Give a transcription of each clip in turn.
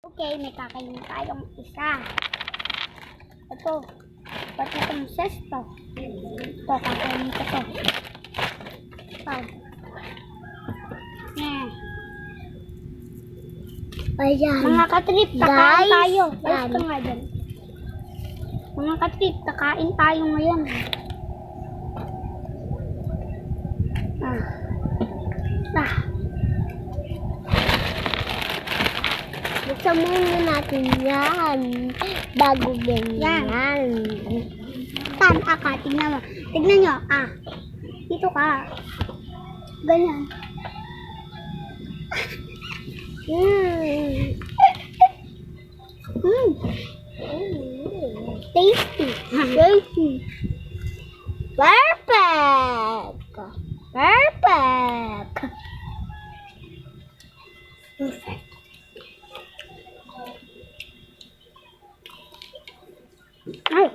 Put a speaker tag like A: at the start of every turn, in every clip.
A: Okay, may kakainin tayong isa. Ito. Ba't itong sesto? Ito, kakainin ko to. Ito.
B: Ayan.
A: Mga katrip, kakain
B: Guys,
A: tayo.
B: yan.
A: Alas ka nga dyan. Mga katrip, kakain tayo ngayon.
B: Buksan muna natin yan. Bago ganyan.
A: Saan ka? Tignan mo. Tignan nyo. Dito ka. Ganyan. Tasty.
B: Tasty. Perfect. Perfect.
A: Perfect. Ay.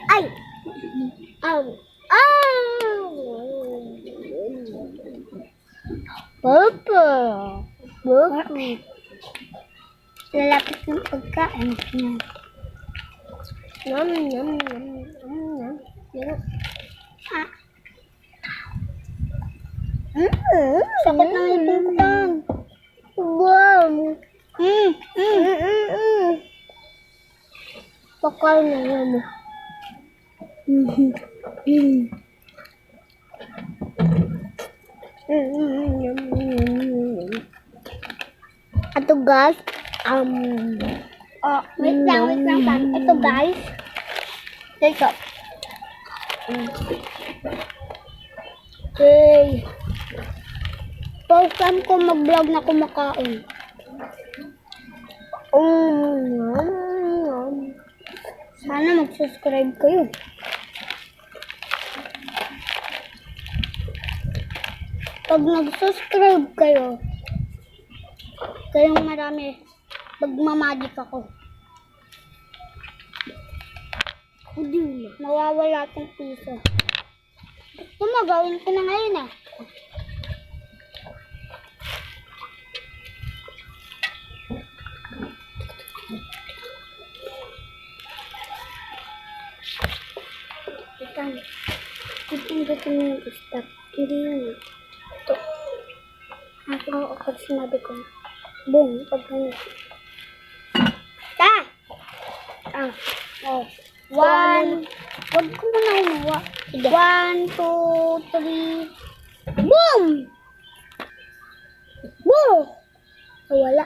A: Ay.
B: Perfect. Perfect.
A: Lalapit ng pagkain.
B: Yum, yum, yum, yum, yum.
A: Sakit ng ipin ko lang.
B: Wow. Pakain na yan. Ato guys,
A: Wait lang. Ito guys. Ito.
B: okay.
A: First time ko mag-vlog na kumakain. Sana mag-subscribe kayo. Pag nag-subscribe kayo, kayong marami, magmamagic ako.
B: Hindi na.
A: Nawawala tong piso. Ito magawin ko na ngayon . Ito yung stop. Hindi yun. Ito. Ako sinabi ko. Boom. Pag ganyan. One. Wag ko muna umawa. 1, 2, 3. Boom! Boom! Wala.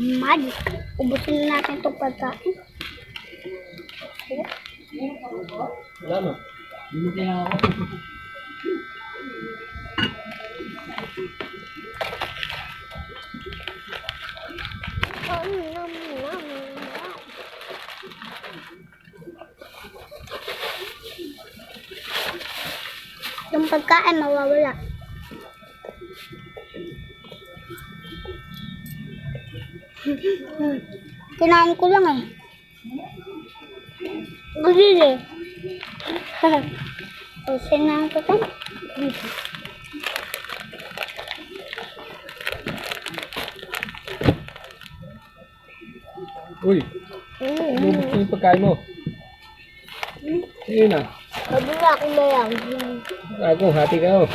A: Magic. Ubusin na natin itong pagkain.
C: Wala na. Hindi na ako.
A: Yung pagkain mawawala. Kinain ko lang .
B: Hindi.
A: Sinain ko to.
C: Uy, lumabas ko yung pagkain mo. Ayun na.
B: Sabi na ako na yan.
C: Ako, hati ka oh.